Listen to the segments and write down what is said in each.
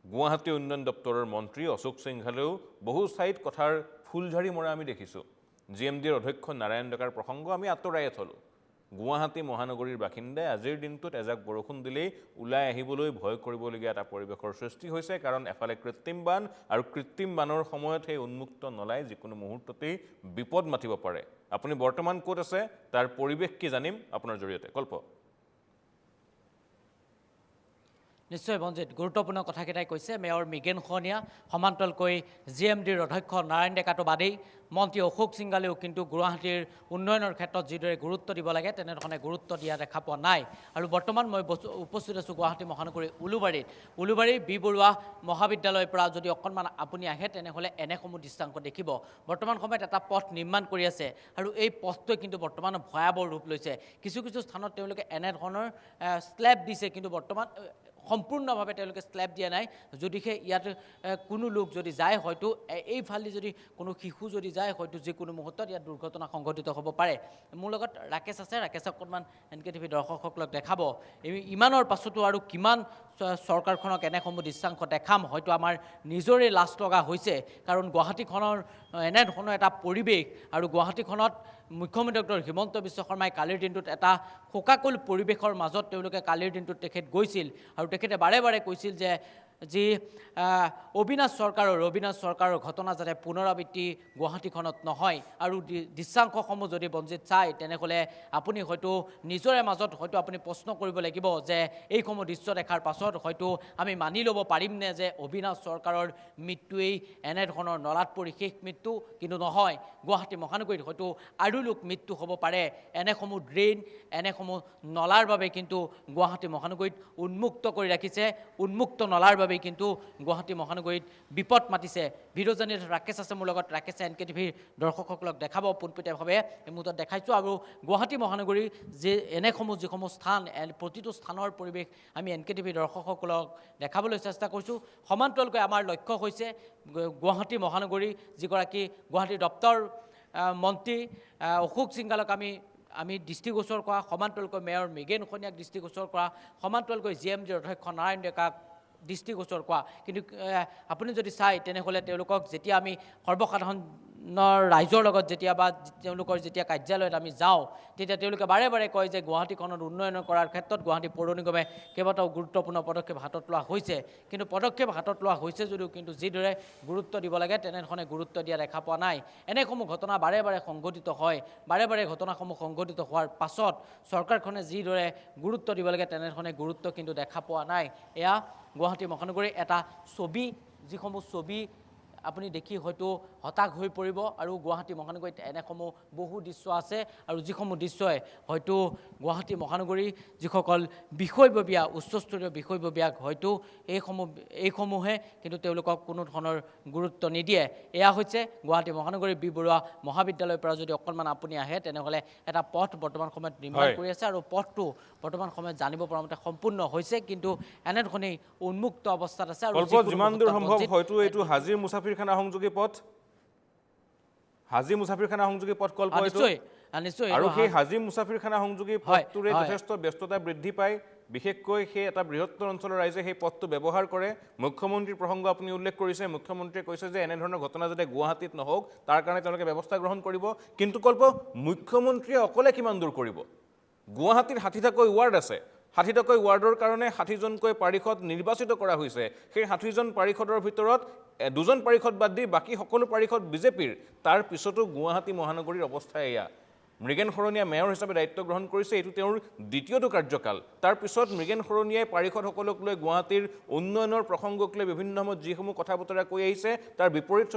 গুৱাহাটী উন্নয়ন দপ্তৰৰ মন্ত্ৰী অশোক সিংঘালেও বহু ঠাইত কথাৰ ফুলঝাৰি মৰা আমি দেখিছোঁ। GMDৰ অধ্যক্ষ নাৰায়ণ ডেকাৰ প্ৰসংগ আমি আঁতৰাই থলোঁ। গুৱাহাটী মহানগৰীৰ বাসিন্দাই আজিৰ দিনটোত এজাক বৰষুণ দিলেই ওলাই আহিবলৈ ভয় কৰিবলগীয়া এটা পৰিৱেশৰ সৃষ্টি হৈছে, কাৰণ এফালে কৃত্ৰিম বান আৰু কৃত্ৰিম বানৰ সময়ত সেই উন্মুক্ত নলাই যিকোনো মুহূৰ্ততেই বিপদ মাতিব পাৰে। আপুনি বৰ্তমান ক'ত আছে, তাৰ পৰিৱেশ কি জানিম আপোনাৰ জৰিয়তে। কল্প। নিশ্চয় বঞ্জিত, গুৰুত্বপূৰ্ণ কথাকেইটাই কৈছে মেয়ৰ মৃগেন খোৱনীয়া, সমান্তৰালকৈ GMDৰ অধ্যক্ষ নাৰায়ণ ডেকাটো বাদেই মন্ত্ৰী অশোক সিংঘালেও কিন্তু গুৱাহাটীৰ উন্নয়নৰ ক্ষেত্ৰত যিদৰে গুৰুত্ব দিব লাগে তেনেধৰণে গুৰুত্ব দিয়া দেখা পোৱা নাই। আৰু বৰ্তমান মই উপস্থিত আছোঁ গুৱাহাটী মহানগৰীৰ উলুবাৰীৰ বি বৰুৱা মহাবিদ্যালয়ৰ পৰা যদি অকণমান আপুনি আহে তেনেহ'লে এনেসমূহ দৃশ্যাংশ দেখিব। বৰ্তমান সময়ত এটা পথ নিৰ্মাণ কৰি আছে আৰু এই পথটোৱে কিন্তু বৰ্তমান ভয়াৱহ ৰূপ লৈছে। কিছু স্থানত তেওঁলোকে এনেধৰণৰ স্লেব দিছে, কিন্তু বৰ্তমান সম্পূৰ্ণভাৱে তেওঁলোকে স্লেব দিয়া নাই। যদিহে ইয়াত কোনো লোক যদি যায়, হয়তো এইফালে যদি কোনো শিশু যদি যায়, হয়তো যিকোনো মুহূৰ্তত ইয়াত দুৰ্ঘটনা সংঘটিত হ'ব পাৰে। মোৰ লগত ৰাকেশ আছে, ৰাকেশক অকণমান NKTV দৰ্শকসকলক দেখাব। ইমানৰ পাছতো আৰু কিমান চৰকাৰখনক এনেসমূহ দৃশ্যাংশ দেখাম, হয়তো আমাৰ নিজৰে লাজ লগা হৈছে। কাৰণ গুৱাহাটীখনৰ এনেধৰণৰ এটা পৰিৱেশ, আৰু গুৱাহাটীখনত মুখ্যমন্ত্ৰী ডক্টৰ হিমন্ত বিশ্ব শৰ্মাই কালিৰ দিনটোত এটা শোকাকুল পৰিৱেশৰ মাজত তেওঁলোকে কালিৰ দিনটোত তেখেত গৈছিল, আৰু তেখেতে বাৰে বাৰে কৈছিল যে যি অবিনাশ চৰকাৰৰ ঘটনা যাতে পুনৰাবৃত্তি গুৱাহাটীখনত নহয়। আৰু দৃশ্যাংশসমূহ যদি বঞ্জিত চায় তেনেহ'লে আপুনি হয়তো নিজৰে মাজত হয়তো আপুনি প্ৰশ্ন কৰিব লাগিব যে এইসমূহ দৃশ্য দেখাৰ পাছত হয়তো আমি মানি ল'ব পাৰিমনে যে অবিনাশ চৰকাৰৰ মৃত্যুৱেই এনেধৰণৰ নলাত পৰি শেষ মৃত্যু। কিন্তু নহয়, গুৱাহাটী মহানগৰীত হয়তো আৰু লোক মৃত্যু হ'ব পাৰে। এনেসমূহ ড্ৰেইন, এনেসমূহ নলাৰ বাবে কিন্তু গুৱাহাটী মহানগৰীত উন্মুক্ত কৰি ৰাখিছে। উন্মুক্ত নলাৰ বাবে কিন্তু গুৱাহাটী মহানগৰীত বিপদ মাতিছে। ভিডিঅ' জাৰ্নেলিষ্ট ৰাকেশ আছে মোৰ লগত, ৰাকেশে NKTVৰ দৰ্শকসকলক দেখাব পোনপটীয়াভাৱে। এই মুহূৰ্তত দেখাইছোঁ। আৰু গুৱাহাটী মহানগৰীৰ যিসমূহ স্থান, প্ৰতিটো স্থানৰ পৰিৱেশ আমি NKTVৰ দৰ্শকসকলক দেখাবলৈ চেষ্টা কৰিছোঁ। সমান্তৰালকৈ আমাৰ লক্ষ্য হৈছে গুৱাহাটী মহানগৰীৰ যিগৰাকী গুৱাহাটী দপ্তৰ মন্ত্ৰী অশোক সিংঘালক আমি দৃষ্টিগোচৰ কৰা, সমান্তৰালকৈ মেয়ৰ মৃগেন খোৱনীয়াক দৃষ্টিগোচৰ কৰা, সমান্তৰালকৈ GMDৰ অধ্যক্ষ নাৰায়ণ ডেকাক দৃষ্টিগোচৰ কৰা। কিন্তু আপুনি যদি চায় তেনেহ'লে তেওঁলোকক যেতিয়া আমি সৰ্বসাধাৰণৰ ৰাইজৰ লগত তেওঁলোকৰ যেতিয়া কাৰ্যালয়ত আমি যাওঁ, তেতিয়া তেওঁলোকে বাৰে বাৰে কয় যে গুৱাহাটীখনত উন্নয়ন কৰাৰ ক্ষেত্ৰত গুৱাহাটী পৌৰ নিগমে কেইবাটাও গুৰুত্বপূৰ্ণ পদক্ষেপ হাতত লোৱা হৈছে। কিন্তু পদক্ষেপ হাতত লোৱা হৈছে যদিও কিন্তু যিদৰে গুৰুত্ব দিব লাগে তেনেধৰণে গুৰুত্ব দিয়া দেখা পোৱা নাই। এনেসমূহ ঘটনা বাৰে বাৰে সংঘটিত হয়। বাৰে বাৰে ঘটনাসমূহ সংঘটিত হোৱাৰ পাছত চৰকাৰখনে যিদৰে গুৰুত্ব দিব লাগে তেনেধৰণে গুৰুত্ব কিন্তু দেখা পোৱা নাই। এয়া গুৱাহাটী মহানগৰীৰ এটা ছবি, যিসমূহ ছবি আপুনি দেখি হয়তো হতাশ হৈ পৰিব। আৰু গুৱাহাটী মহানগৰীত এনেসমূহ বহু দৃশ্য আছে, আৰু যিসমূহ দৃশ্যই হয়তো গুৱাহাটী মহানগৰীৰ যিসকল বিষয়ববীয়া, উচ্চস্তৰীয় বিষয়ববীয়াক হয়তো এইসমূহে কিন্তু তেওঁলোকক কোনো ধৰণৰ গুৰুত্ব নিদিয়ে। এয়া হৈছে গুৱাহাটী মহানগৰীৰ বি বৰুৱা মহাবিদ্যালয়ৰ পৰা যদি অকণমান আপুনি আহে তেনেহ'লে এটা পথ বৰ্তমান সময়ত নিৰ্মাণ কৰি আছে, আৰু পথটো বৰ্তমান সময়ত জানিব পৰা মতে সম্পূৰ্ণ হৈছে, কিন্তু এনেধৰণেই উন্মুক্ত অৱস্থাত আছে। আৰু যিমান দূৰ সম্ভৱ হয়তো এইটো হাজিৰ মুছাফিৰখানা সংযোগী পথ, কল্প। নিশ্চয়। আৰু সেই হাজিৰ মুছাফিৰখানা সংযোগী পথটোৰে যথেষ্ট ব্যস্ততা বৃদ্ধি পায়। বিশেষকৈ সেই এটা বৃহত্তৰ অঞ্চলৰ ৰাইজে সেই পথটো ব্যৱহাৰ কৰে। মুখ্যমন্ত্ৰীৰ প্ৰসংগ আপুনি উল্লেখ কৰিছে। মুখ্যমন্ত্ৰীয়ে কৈছে যে এনেধৰণৰ ঘটনা যাতে গুৱাহাটীত নহওক তাৰ কাৰণে তেওঁলোকে ব্যৱস্থা গ্ৰহণ কৰিব। কিন্তু কল্প, মুখ্যমন্ত্ৰীয়ে অকলে কিমান দূৰ কৰিব? গুৱাহাটীত 60টাকৈ ৱাৰ্ড আছে। 60টাকৈ ৱাৰ্ডৰ কাৰণে 60জনকৈ পাৰিষদ নিৰ্বাচিত কৰা হৈছে। সেই 60জন পাৰিষদৰ ভিতৰত 2জন পাৰিষদ বাদ দি বাকী সকলো পাৰিষদ বিজেপিৰ। তাৰ পিছতো গুৱাহাটী মহানগৰীৰ অৱস্থা এয়া। মৃগেন খোৱনীয়া মেয়ৰ হিচাপে দায়িত্ব গ্ৰহণ কৰিছে, এইটো তেওঁৰ দ্বিতীয়টো কাৰ্যকাল। তাৰ পিছত মৃগেন খোৱনীয়াই পাৰিষদসকলক লৈ গুৱাহাটীৰ উন্নয়নৰ প্ৰসংগক লৈ বিভিন্ন সময়ত যিসমূহ কথা বতৰা কৈ আহিছে তাৰ বিপৰীত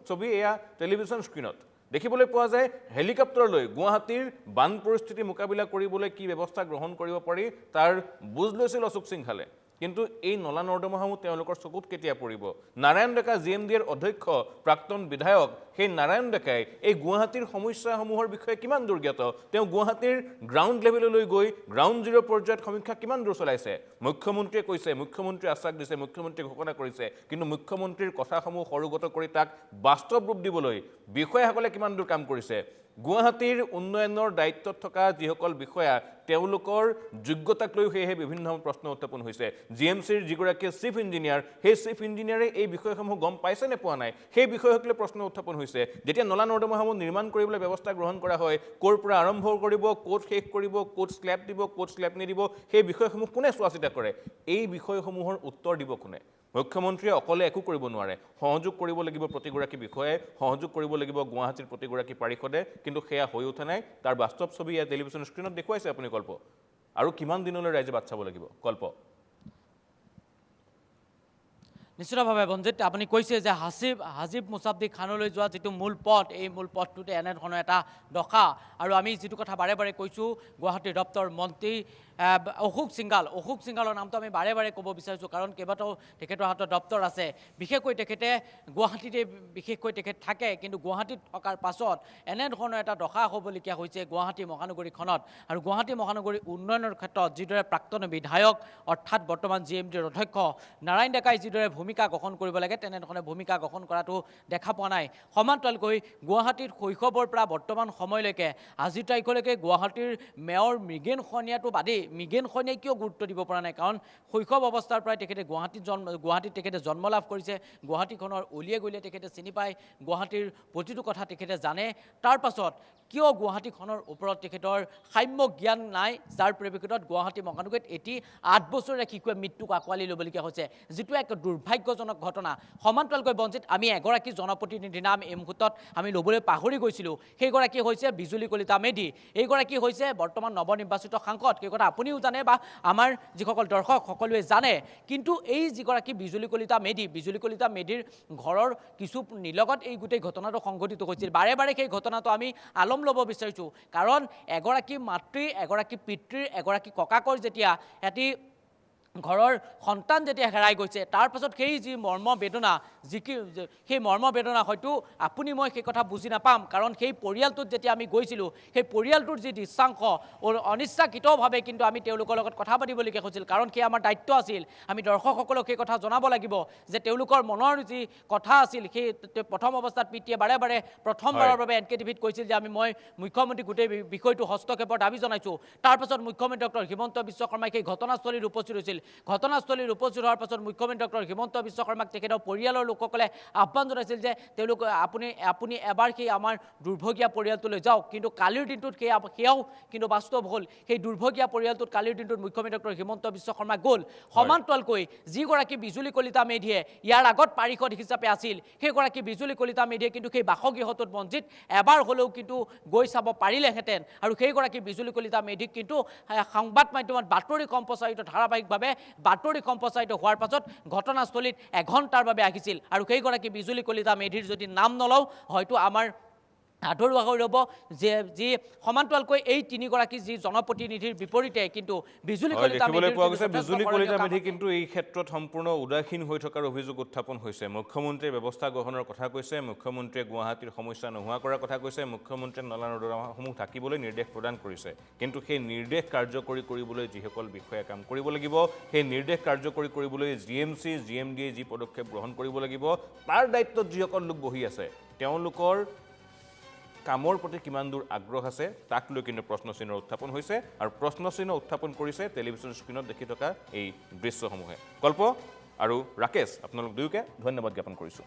ছবি এয়া টেলিভিছন স্ক্ৰীণত দেখিবলৈ পোৱা যায়। হেলিকপ্টাৰ লৈ গুৱাহাটীৰ বান পৰিস্থিতি মোকাবিলা কৰিবলৈ কি ব্যৱস্থা গ্ৰহণ কৰিব পাৰি তাৰ বুজ লৈছিল অশোক সিংঘালে। কিন্তু এই নলা নৰ্দমাসমূহ তেওঁলোকৰ চকুত কেতিয়া পৰিব? নাৰায়ণ ডেকা GMDৰ অধ্যক্ষ, প্ৰাক্তন বিধায়ক, সেই নাৰায়ণ ডেকাই এই গুৱাহাটীৰ সমস্যাসমূহৰ বিষয়ে কিমান দূৰ জ্ঞাত? তেওঁ গুৱাহাটীৰ গ্ৰাউণ্ড লেভেললৈ গৈ গ্ৰাউণ্ড জিৰ' পৰ্যায়ত সমীক্ষা কিমান দূৰ চলাইছে? মুখ্যমন্ত্ৰীয়ে কৈছে, মুখ্যমন্ত্ৰীয়ে আশ্বাস দিছে, মুখ্যমন্ত্ৰীয়ে ঘোষণা কৰিছে, কিন্তু মুখ্যমন্ত্ৰীৰ কথাসমূহ সৰুগত কৰি তাক বাস্তৱ ৰূপ দিবলৈ বিষয়াসকলে কিমান দূৰ কাম কৰিছে? গুৱাহাটীৰ উন্নয়নৰ দায়িত্বত থকা যিসকল বিষয়া তেওঁলোকৰ যোগ্যতাক লৈ সেয়েহে বিভিন্ন প্ৰশ্ন উত্থাপন হৈছে জিএমচিৰ যিগৰাকী চিফ ইঞ্জিনিয়াৰ সেই চিফ ইঞ্জিনিয়াৰে এই বিষয়সমূহ গম পাইছে নে পোৱা নাই সেই বিষয়সকলে প্ৰশ্ন উত্থাপন হৈছে যেতিয়া নলা নৰ্দমাসমূহ নিৰ্মাণ কৰিবলৈ ব্যৱস্থা গ্ৰহণ কৰা হয় ক'ৰ পৰা আৰম্ভ কৰিব ক'ত শেষ কৰিব ক'ত স্লেব দিব ক'ত স্লেব নিদিব সেই বিষয়সমূহ কোনে চোৱা চিতা কৰে এই বিষয়সমূহৰ উত্তৰ দিব কোনে মুখ্যমন্ত্ৰীয়ে অকলে একো কৰিব নোৱাৰে সহযোগ কৰিব লাগিব প্ৰতিগৰাকী বিষয়াই সহযোগ কৰিব লাগিব গুৱাহাটীৰ প্ৰতিগৰাকী পাৰিষদে কিন্তু সেয়া হৈ উঠা নাই তাৰ বাস্তৱ ছবি ইয়াত টেলিভিছন স্ক্ৰীণত দেখুৱাইছে আপুনি কল্প আৰু কিমান দিনলৈ ৰাইজে বাট চাব লাগিব কল্প নিশ্চিতভাৱে বঞ্জিত আপুনি কৈছে যে হাজিব মুছাদ্দিক খানলৈ যোৱা যিটো মূল পথ এই মূল পথটোতে এনেধৰণৰ এটা দশা আৰু আমি যিটো কথা বাৰে বাৰে কৈছোঁ গুৱাহাটীৰ দপ্তৰ মন্ত্ৰী অশোক সিংগালৰ নামটো আমি বাৰে বাৰে ক'ব বিচাৰিছোঁ কাৰণ কেইবাটাও তেখেতৰ হাতত দপ্তৰ আছে বিশেষকৈ তেখেতে গুৱাহাটীতে বিশেষকৈ তেখেত থাকে কিন্তু গুৱাহাটীত থকাৰ পাছত এনেধৰণৰ এটা দশা হ'বলগীয়া হৈছে গুৱাহাটী মহানগৰীখনত আৰু গুৱাহাটী মহানগৰী উন্নয়নৰ ক্ষেত্ৰত যিদৰে প্ৰাক্তন বিধায়ক অৰ্থাৎ বৰ্তমান জিএমডিৰ অধ্যক্ষ নাৰায়ণ ডেকাই যিদৰে ভূমিকা গ্ৰহণ কৰিব লাগে তেনেধৰণে ভূমিকা গ্ৰহণ কৰাটো দেখা পোৱা নাই সমান্তৰালকৈ গুৱাহাটীৰ শৈশৱৰ পৰা বৰ্তমান সময়লৈকে আজিৰ তাৰিখলৈকে গুৱাহাটীৰ মেয়ৰ মৃগেন শইকীয়াটো বাদেই মৃগেন শইকীয়াই কিয় গুৰুত্ব দিব পৰা নাই কাৰণ শৈশৱ অৱস্থাৰ পৰাই তেখেতে গুৱাহাটীত তেখেতে জন্ম লাভ কৰিছে গুৱাহাটীখনৰ অলিয়ে গলিয়ে তেখেতে চিনি পায় গুৱাহাটীৰ প্ৰতিটো কথা তেখেতে জানে তাৰ পাছত কিয় গুৱাহাটীখনৰ ওপৰত তেখেতৰ সাম্য জ্ঞান নাই যাৰ পৰিপ্ৰেক্ষিতত গুৱাহাটী মহানগৰীত এটি ৮ বছৰীয়া শিশুৱে মৃত্যুক আঁকোৱালি ল'বলগীয়া হৈছে যিটো এক দুৰ্ভাগ্যজনক ঘটনা সমান্তৰালকৈ বঞ্চিত আমি এগৰাকী জনপ্ৰতিনিধিৰ নাম এই মুহূৰ্তত আমি ল'বলৈ পাহৰি গৈছিলোঁ সেইগৰাকী হৈছে বিজুলী কলিতা মেধি এইগৰাকী হৈছে বৰ্তমান নৱনিৰ্বাচিত সাংসদ সেই কথা আপুনিও জানে বা আমাৰ যিসকল দৰ্শক সকলোৱে জানে কিন্তু এই যিগৰাকী বিজুলী কলিতা মেধিৰ ঘৰৰ কিছু নিলগত এই গোটেই ঘটনাটো সংঘটিত হৈছিল বাৰে বাৰে সেই ঘটনাটো আমি আলম ল'ব বিচাৰিছোঁ কাৰণ এগৰাকী মাতৃ এগৰাকী পিতৃৰ এগৰাকী ককাকৰ যেতিয়া এটি ঘৰৰ সন্তান যেতিয়া হেৰাই গৈছে তাৰ পাছত সেই যি মৰ্ম বেদনা সেই মৰ্ম বেদনা হয়তো আপুনি মই সেই কথা বুজি নাপাম কাৰণ সেই পৰিয়ালটোত যেতিয়া আমি গৈছিলোঁ সেই পৰিয়ালটোৰ যি দৃশ্যাংশ অনিচ্ছাকৃতভাৱে কিন্তু আমি তেওঁলোকৰ লগত কথা পাতিবলগীয়া হৈছিল কাৰণ সেই আমাৰ দায়িত্ব আছিল আমি দৰ্শকসকলক সেই কথা জনাব লাগিব যে তেওঁলোকৰ মনৰ যি কথা আছিল সেই প্ৰথম অৱস্থাত পিতৃয়ে বাৰে বাৰে প্ৰথমবাৰৰ বাবে NKTVত কৈছিল যে মই মুখ্যমন্ত্ৰী গোটেই বিষয়টো হস্তক্ষেপৰ দাবী জনাইছোঁ তাৰপাছত মুখ্যমন্ত্ৰী ডক্টৰ হিমন্ত বিশ্ব শৰ্মাই সেই ঘটনাস্থলীত উপস্থিত হৈছিল ঘটনাস্থলীৰ উপস্থিত হোৱাৰ পাছত মুখ্যমন্ত্ৰী ডক্টৰ হিমন্ত বিশ্ব শৰ্মাক তেখেতৰ পৰিয়ালৰ লোকসকলে আহ্বান জনাইছিল যে তেওঁলোক আপুনি এবাৰ সেই আমাৰ দুৰ্ভগীয়া পৰিয়ালটোলৈ যাওক কিন্তু কালিৰ দিনটোত সেয়াও কিন্তু বাস্তৱ হ'ল সেই দুৰ্ভগীয়া পৰিয়ালটোত কালিৰ দিনটোত মুখ্যমন্ত্ৰী ডক্টৰ হিমন্ত বিশ্ব শৰ্মা গ'ল সমান্তৰালকৈ যিগৰাকী বিজুলী কলিতা মেধিয়ে ইয়াৰ আগত পাৰিষদ হিচাপে আছিল সেইগৰাকী বিজুলী কলিতা মেধিয়ে কিন্তু সেই বাসগৃহটোত বঞ্চিত এবাৰ হ'লেও কিন্তু গৈ চাব পাৰিলেহেঁতেন আৰু সেইগৰাকী বিজুলী কলিতা মেধিক কিন্তু সংবাদ মাধ্যমত বাতৰি সম্প্ৰচাৰিত ধাৰাবাহিকভাৱে বাতৰি সম্প্ৰচাৰিত হোৱাৰ পাছত ঘটনাস্থলীত এঘণ্টাৰ বাবে আহিছিল আৰু সেইগৰাকী বিজুলী কলিতা মেধিৰ যদি নাম নলওঁ হয়তো আমাৰ আধৰুৱা হৈ ৰ'ব যে যি সমান্তৰালকৈ এই তিনিগৰাকী যি জনপ্ৰতিনিধিৰ বিপৰীতে কিন্তু বিজুলী কলিতা মেধি কিন্তু এই ক্ষেত্ৰত সম্পূৰ্ণ উদাসীন হৈ থকাৰ অভিযোগ উত্থাপন হৈছে মুখ্যমন্ত্ৰীয়ে ব্যৱস্থা গ্ৰহণৰ কথা কৈছে মুখ্যমন্ত্ৰীয়ে গুৱাহাটীৰ সমস্যা নোহোৱা কৰাৰ কথা কৈছে মুখ্যমন্ত্ৰীয়ে নলা নৰ্দমাসমূহ ঢাকিবলৈ নিৰ্দেশ প্ৰদান কৰিছে কিন্তু সেই নিৰ্দেশ কাৰ্যকৰী কৰিবলৈ যিসকল বিষয়াই কাম কৰিব লাগিব সেই নিৰ্দেশ কাৰ্যকৰী কৰিবলৈ জিএমচি জিএমডিয়ে যি পদক্ষেপ গ্ৰহণ কৰিব লাগিব তাৰ দায়িত্বত যিসকল লোক বহি আছে তেওঁলোকৰ কামৰ প্ৰতি কিমান দূৰ আগ্ৰহ আছে তাক লৈ কিন্তু প্ৰশ্নচিহ্নৰ উত্থাপন হৈছে আৰু প্ৰশ্নচিহ্ন উত্থাপন কৰিছে টেলিভিছন স্ক্ৰীণত দেখি থকা এই দৃশ্যসমূহে কল্প আৰু ৰাকেশ আপোনালোক দুয়োকে ধন্যবাদ জ্ঞাপন কৰিছোঁ